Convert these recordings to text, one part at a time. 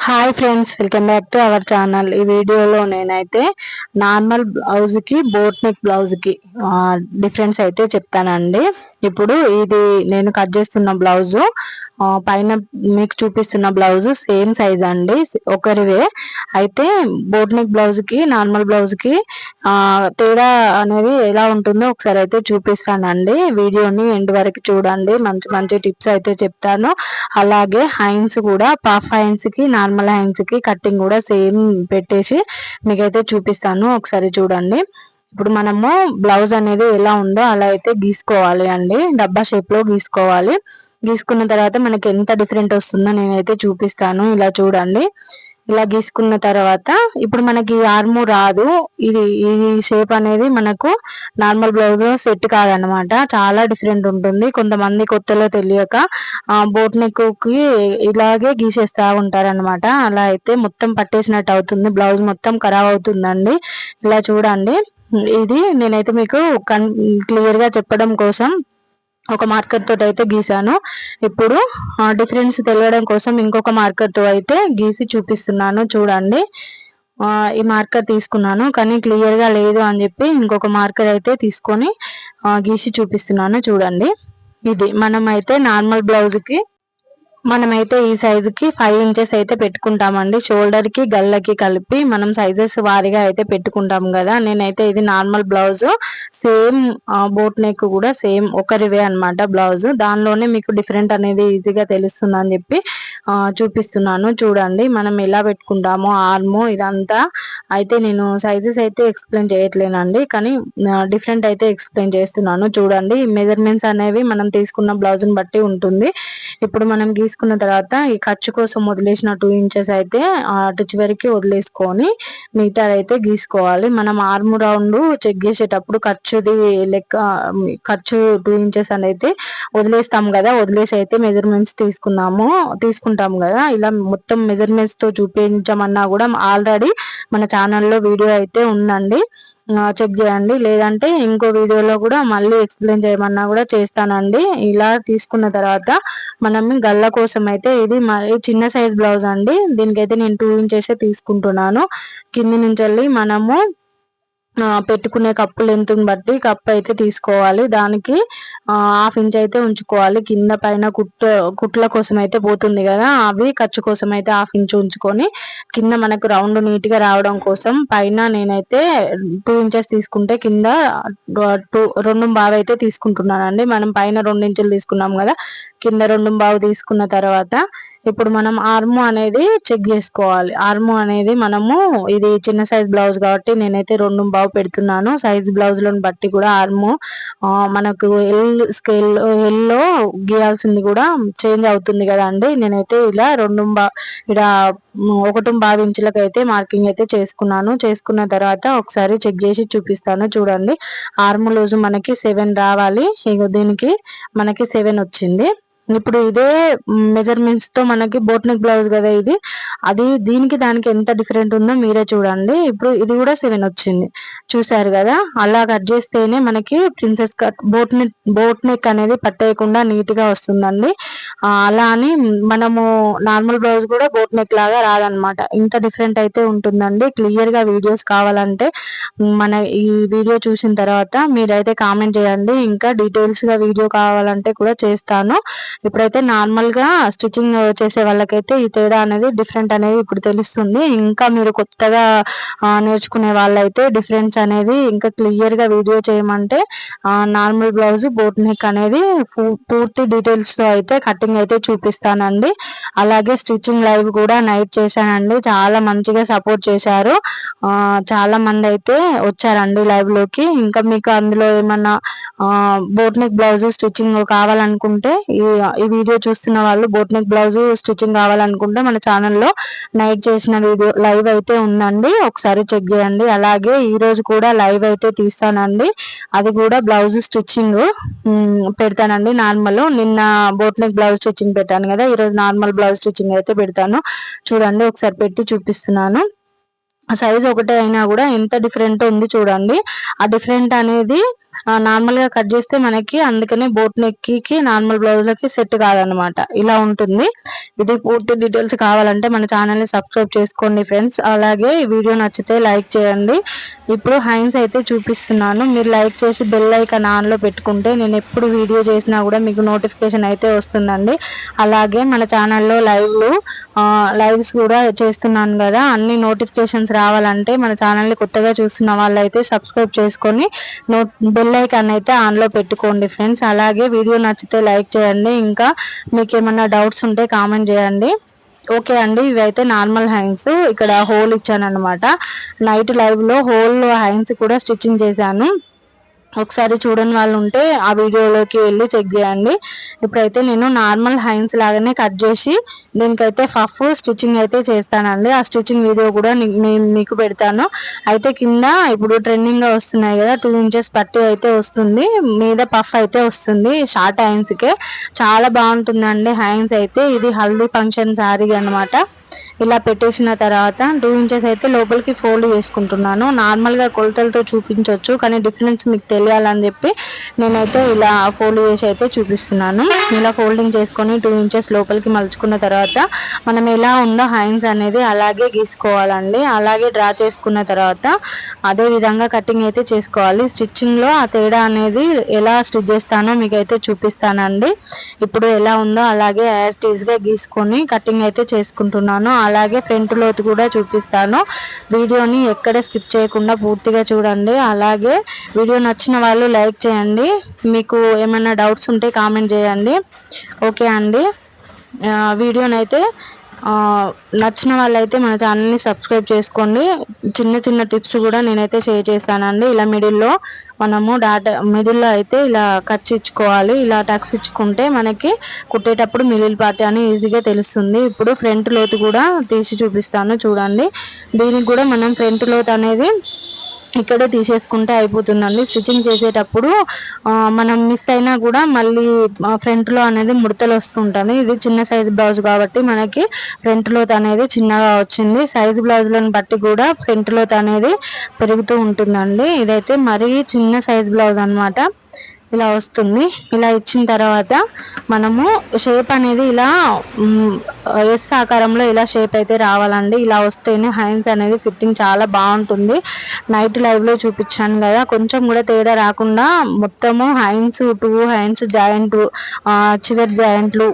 Hi friends, welcome back to our channel. ఈ వీడియోలో నేనైతే నార్మల్ బ్లౌజ్ కి బోట్ నెక్ బ్లౌజ్ కి డిఫరెన్స్ అయితే చెప్తానండి. ఇప్పుడు ఇది నేను కట్ చేస్తున్న బ్లౌజ్ పైన మీకు చూపిస్తున్న బ్లౌజ్ సేమ్ సైజ్ అండి, ఒకరివే. అయితే బోట్ నెక్ బ్లౌజ్ కి నార్మల్ బ్లౌజ్ కి తేడా అనేది ఎలా ఉంటుందో ఒకసారి అయితే చూపిస్తానండి. వీడియోని ఎండ్ వరకు చూడండి, మంచి మంచి టిప్స్ అయితే చెప్తాను. అలాగే హ్యాండ్స్ కూడా పఫ్ హ్యాండ్స్ కి నార్మల్ హ్యాండ్స్ కి కటింగ్ కూడా సేమ్ పెట్టేసి మీకైతే చూపిస్తాను, ఒకసారి చూడండి. ఇప్పుడు మనము బ్లౌజ్ అనేది ఎలా ఉందో అలా అయితే గీసుకోవాలి అండి, డబ్బా షేప్ లో గీసుకోవాలి. గీసుకున్న తర్వాత మనకి ఎంత డిఫరెంట్ వస్తుందో నేనైతే చూపిస్తాను. ఇలా చూడండి, ఇలా గీసుకున్న తర్వాత ఇప్పుడు మనకి ఆర్ము రాదు. ఈ షేప్ అనేది మనకు నార్మల్ బ్లౌజ్ సెట్ కాదనమాట, చాలా డిఫరెంట్ ఉంటుంది. కొంతమంది కొత్తలో తెలియక బోట్ నెక్ కి ఇలాగే గీసేస్తా ఉంటారనమాట. అలా అయితే మొత్తం పట్టేసినట్టు అవుతుంది, బ్లౌజ్ మొత్తం ఖరాబ్ అవుతుందండి. ఇలా చూడండి, ఇది నేనైతే మీకు క్లియర్ గా చెప్పడం కోసం ఒక మార్కర్ తోటి అయితే గీసాను. ఇప్పుడు డిఫరెన్స్ తెలియడం కోసం ఇంకొక మార్కర్ తో అయితే గీసి చూపిస్తున్నాను, చూడండి. ఈ మార్కర్ తీసుకున్నాను కానీ క్లియర్ గా లేదు అని చెప్పి ఇంకొక మార్కర్ అయితే తీసుకొని గీసి చూపిస్తున్నాను, చూడండి. ఇది మనమైతే నార్మల్ బ్లౌజ్ కి మనమైతే ఈ సైజుకి 5 ఇంచెస్ అయితే పెట్టుకుంటామండి. షోల్డర్ కి గల్లకి కలిపి మనం సైజెస్ వారీగా అయితే పెట్టుకుంటాం కదా. నేనైతే ఇది normal blouse same boat neck కూడా సేమ్ ఒకరివే అనమాట బ్లౌజ్. దానిలోనే మీకు డిఫరెంట్ అనేది ఈజీగా తెలుస్తుంది అని చెప్పి చూపిస్తున్నాను, చూడండి. మనం ఎలా పెట్టుకుంటామో ఆర్మ్ ఇదంతా అయితే నేను సైజెస్ అయితే ఎక్స్ప్లెయిన్ చేయట్లేనండి, కానీ డిఫరెంట్ అయితే ఎక్స్ప్లెయిన్ చేస్తున్నాను, చూడండి. మెజర్మెంట్స్ అనేవి మనం తీసుకున్న బ్లౌజ్ ని బట్టి ఉంటుంది. ఇప్పుడు మనం గీసుకున్న తర్వాత ఈ ఖర్చు కోసం వదిలేసిన 2 ఇంచెస్ అయితే అటు చివరికి వదిలేసుకొని మిగతా అయితే గీసుకోవాలి. మనం ఆర్మ్ రౌండ్ చెక్ చేసేటప్పుడు ఖర్చుది లెక్క, ఖర్చు 2 ఇంచెస్ అనేది వదిలేస్తాం కదా, వదిలేసి అయితే మెజర్మెంట్స్ తీసుకుంటాం కదా. ఇలా మొత్తం మెజర్మెంట్స్ తో చూపించమన్నా కూడా ఆల్రెడీ మన ఛానల్లో వీడియో అయితే ఉందండి, చెక్ చేయండి. లేదంటే ఇంకో వీడియోలో కూడా మళ్ళీ ఎక్స్ప్లెయిన్ చేయమన్నా కూడా చేస్తానండి. ఇలా తీసుకున్న తర్వాత మనం గల్ల కోసం అయితే ఇది చిన్న సైజ్ బ్లౌజ్ అండి, దీనికైతే నేను 2 ఇంచెస్ తీసుకుంటున్నాను. కింది నుంచి వెళ్ళి మనము పెట్టుకునే కప్పు లెంత్ని బట్టి కప్పు అయితే తీసుకోవాలి. దానికి 1/2 ఇంచ్ అయితే ఉంచుకోవాలి. కింద పైన కుట్ల కోసం అయితే పోతుంది కదా, అవి ఖర్చు కోసం అయితే 1/2 ఇంచ్ ఉంచుకొని కింద మనకు రౌండ్ నీట్ గా రావడం కోసం పైన నేనైతే 2 ఇంచెస్ తీసుకుంటే కింద 2.25 అయితే తీసుకుంటున్నానండి. మనం పైన 2 ఇంచులు తీసుకున్నాం కదా, కింద 2.25 తీసుకున్న తర్వాత ఇప్పుడు మనం ఆర్మ్ అనేది చెక్ చేసుకోవాలి. ఆర్మ్ అనేది మనము ఇది చిన్న సైజ్ బ్లౌజ్ కాబట్టి నేనైతే 2.25 పెడుతున్నాను. సైజ్ బ్లౌజ్ లను బట్టి కూడా ఆర్మ్ మనకు ఎల్ లో గీయాల్సింది కూడా చేంజ్ అవుతుంది కదా అండి. నేనైతే ఇలా 1.25 ఇంచులకు అయితే మార్కింగ్ అయితే చేసుకున్నాను. చేసుకున్న తర్వాత ఒకసారి చెక్ చేసి చూపిస్తాను, చూడండి. ఆర్మ్ లూజ్ మనకి 7 రావాలి, ఇగో దీనికి మనకి 7 వచ్చింది. ఇప్పుడు ఇదే మెజర్మెంట్స్ తో మనకి బోట్ నెక్ బ్లౌజ్ కదా ఇది, అది దీనికి దానికి ఎంత డిఫరెంట్ ఉందో మీరే చూడండి. ఇప్పుడు ఇది కూడా 7 వచ్చింది, చూసారు కదా. అలా కట్ చేస్తేనే మనకి ప్రిన్సెస్ కట్ బోట్ నెక్ అనేది పట్టేయకుండా నీట్ గా వస్తుందండి. అలా అని మనము నార్మల్ బ్లౌజ్ కూడా బోట్ నెక్ లాగా రాదనమాట, ఇంత డిఫరెంట్ అయితే ఉంటుందండి. క్లియర్ గా వీడియోస్ కావాలంటే మన ఈ వీడియో చూసిన తర్వాత మీరైతే కామెంట్ చేయండి, ఇంకా డీటెయిల్స్ గా వీడియో కావాలంటే కూడా చేస్తాను. ఇప్పుడైతే నార్మల్ గా స్టిచ్చింగ్ చేసే వాళ్ళకైతే ఈ తేడా అనేది డిఫరెంట్ అనేది ఇప్పుడు తెలుస్తుంది. ఇంకా మీరు కొత్తగా నేర్చుకునే వాళ్ళైతే డిఫరెన్స్ అనేది ఇంకా క్లియర్ గా వీడియో చేయమంటే నార్మల్ బ్లౌజ్ బోట్ నెక్ అనేది పూర్తి డీటెయిల్స్ తో అయితే కటింగ్ అయితే చూపిస్తానండి. అలాగే స్టిచ్చింగ్ లైవ్ కూడా నైట్ చేశానండి, చాలా మంచిగా సపోర్ట్ చేశారు. చాలా మంది అయితే వచ్చారండి లైవ్ లోకి. ఇంకా మీకు అందులో ఏమన్నా బోట్ నెక్ బ్లౌజ్ స్టిచ్చింగ్ కావాలనుకుంటే ఈ వీడియో చూస్తున్న వాళ్ళు బోట్ నెక్ బ్లౌజ్ స్టిచ్చింగ్ కావాలనుకుంటే మన ఛానల్లో నైట్ చేసిన వీడియో లైవ్ అయితే ఉందండి, ఒకసారి చెక్ చేయండి. అలాగే ఈ రోజు కూడా లైవ్ అయితే తీస్తానండి, అది కూడా బ్లౌజ్ స్టిచ్చింగ్ పెడతానండి. నార్మల్ నిన్న బోట్ నెక్ బ్లౌజ్ స్టిచ్చింగ్ పెట్టాను కదా, ఈ రోజు నార్మల్ బ్లౌజ్ స్టిచ్చింగ్ అయితే పెడతాను, చూడండి. ఒకసారి పెట్టి చూపిస్తున్నాను. సైజ్ ఒకటే అయినా కూడా ఎంత డిఫరెంట్ ఉంది చూడండి. ఆ డిఫరెంట్ అనేది నార్మల్ గా కట్ చేస్తే మనకి అందుకనే బోట్ నెక్ కి నార్మల్ బ్లౌజ్లకి సెట్ కాదనమాట. ఇలా ఉంటుంది. ఇది పూర్తి డీటెయిల్స్ కావాలంటే మన ఛానల్ ని సబ్స్క్రైబ్ చేసుకోండి ఫ్రెండ్స్. అలాగే ఈ వీడియో నచ్చితే లైక్ చేయండి. ఇప్పుడు హ్యాండ్స్ అయితే చూపిస్తున్నాను. మీరు లైక్ చేసి బెల్ ఐకాన్ ఆన్ లో పెట్టుకుంటే నేను ఎప్పుడు వీడియో చేసినా కూడా మీకు నోటిఫికేషన్ అయితే వస్తుందండి. అలాగే మన ఛానల్లో లైవ్స్ కూడా చేస్తున్నాను కదా, అన్ని నోటిఫికేషన్స్ రావాలంటే మన ఛానల్ ని కొత్తగా చూస్తున్న వాళ్ళైతే సబ్స్క్రైబ్ చేసుకొని బెల్ ఐకాన్ అయితే ఆన్ లో పెట్టుకోండి ఫ్రెండ్స్. అలాగే వీడియో నచ్చితే లైక్ చేయండి. ఇంకా మీకు ఏమైనా డౌట్స్ ఉంటే కామెంట్ చేయండి. ఓకే అండి, ఇవైతే నార్మల్ హ్యాండ్స్. ఇక్కడ హోల్ ఇచ్చాను అనమాట. నైట్ లైవ్ లో హోల్ హ్యాండ్స్ కూడా స్టిచ్చింగ్ చేశాను. ఒకసారి చూడని వాళ్ళు ఉంటే ఆ వీడియోలోకి వెళ్ళి చెక్ చేయండి. ఇప్పుడైతే నేను నార్మల్ హ్యాండ్స్ లాగానే కట్ చేసి దీనికైతే పఫ్ స్టిచ్చింగ్ అయితే చేస్తానండి. ఆ స్టిచ్చింగ్ వీడియో కూడా నేను మీకు పెడతాను. అయితే కింద ఇప్పుడు ట్రెండింగ్ గా వస్తున్నాయి కదా, 2 ఇంచెస్ పట్టీ అయితే వస్తుంది, మీద పఫ్ అయితే వస్తుంది. షార్ట్ హ్యాండ్స్ కే చాలా బాగుంటుందండి హ్యాండ్స్ అయితే. ఇది హల్దీ ఫంక్షన్ శారీ అనమాట. ఇలా పెట్టేసిన తర్వాత 2 ఇంచెస్ అయితే లోపలికి ఫోల్డ్ చేసుకుంటున్నాను. నార్మల్ గా కొలతలతో చూపించవచ్చు, కానీ డిఫరెన్స్ మీకు తెలియాలని చెప్పి నేనైతే ఇలా ఫోల్డ్ చేసి అయితే చూపిస్తున్నాను. ఇలా ఫోల్డింగ్ చేసుకొని 2 ఇంచెస్ లోపలికి మలుచుకున్న తర్వాత మనం ఎలా ఉందో హ్యాండ్స్ అనేది అలాగే గీసుకోవాలండి. అలాగే డ్రా చేసుకున్న తర్వాత అదే విధంగా కటింగ్ అయితే చేసుకోవాలి. స్టిచ్చింగ్ లో ఆ తేడా అనేది ఎలా స్టిచ్ చేస్తానో మీకైతే చూపిస్తానండి. ఇప్పుడు ఎలా ఉందో అలాగే యాజ్ టీజ్ గా గీసుకొని కటింగ్ అయితే చేసుకుంటున్నాను. అలాగే ఫ్రంట్ లోతు కూడా చూపిస్తాను. వీడియోని ఎక్కడ స్కిప్ చేయకుండా పూర్తిగా చూడండి. అలాగే వీడియో నచ్చిన వాళ్ళు లైక్ చేయండి. మీకు ఏమైనా డౌట్స్ ఉంటే కామెంట్ చేయండి. ఓకే అండి, వీడియోనైతే నచ్చిన వాళ్ళైతే మన ఛానల్ని సబ్స్క్రైబ్ చేసుకోండి. చిన్న చిన్న టిప్స్ కూడా నేనైతే షేర్ చేస్తానండి. ఇలా మిడిల్లో అయితే ఇలా కట్ ఇచ్చుకోవాలి. ఇలా టక్స్ ఇచ్చుకుంటే మనకి కుట్టేటప్పుడు మిడిల్ పార్ట్ అని ఈజీగా తెలుస్తుంది. ఇప్పుడు ఫ్రంట్ లోతు కూడా తీసి చూపిస్తాను చూడండి. దీనికి కూడా మనం ఫ్రంట్ లోతు అనేది ఇక్కడే తీసేసుకుంటే అయిపోతుందండి. స్టిచ్చింగ్ చేసేటప్పుడు మనం మిస్ అయినా కూడా మళ్ళీ ఫ్రంట్ లో అనేది ముడతలు వస్తుంటుంది. ఇది చిన్న సైజ్ బ్లౌజ్ కాబట్టి మనకి ఫ్రంట్ లోత్ అనేది చిన్నగా వచ్చింది. సైజ్ బ్లౌజ్లను బట్టి కూడా ఫ్రంట్ లోత్ అనేది పెరుగుతూ ఉంటుందండి. ఇదైతే మరీ చిన్న సైజ్ బ్లౌజ్ అనమాట. ఇలా వస్తుంది. ఇలా ఇచ్చిన తర్వాత మనము షేప్ అనేది ఇలా ఎస్ ఆకారంలో ఇలా షేప్ అయితే రావాలండి. ఇలా వస్తేనే హ్యాండ్స్ అనేది ఫిట్టింగ్ చాలా బాగుంటుంది. నైట్ లైవ్ లో చూపించాను కదా, కొంచెం కూడా తేడా రాకుండా మొత్తము హ్యాండ్స్ 2 హ్యాండ్స్ జాయింట్ చివరి జాయింట్లు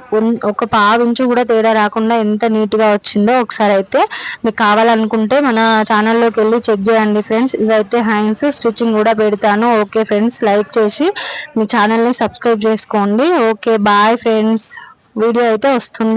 ఒక పావించు కూడా తేడా రాకుండా ఎంత నీట్ గా వచ్చిందో ఒకసారి అయితే మీకు కావాలనుకుంటే మన ఛానల్లోకి వెళ్ళి చెక్ చేయండి ఫ్రెండ్స్. ఇవైతే హ్యాండ్స్ స్టిచ్చింగ్ కూడా పెడతాను. ఓకే ఫ్రెండ్స్, లైక్ చేసి మీ ఛానల్ని సబ్స్క్రైబ్ చేసుకోండి. ఓకే బాయ్ ఫ్రెండ్స్, వీడియో అయితే వస్తుంది.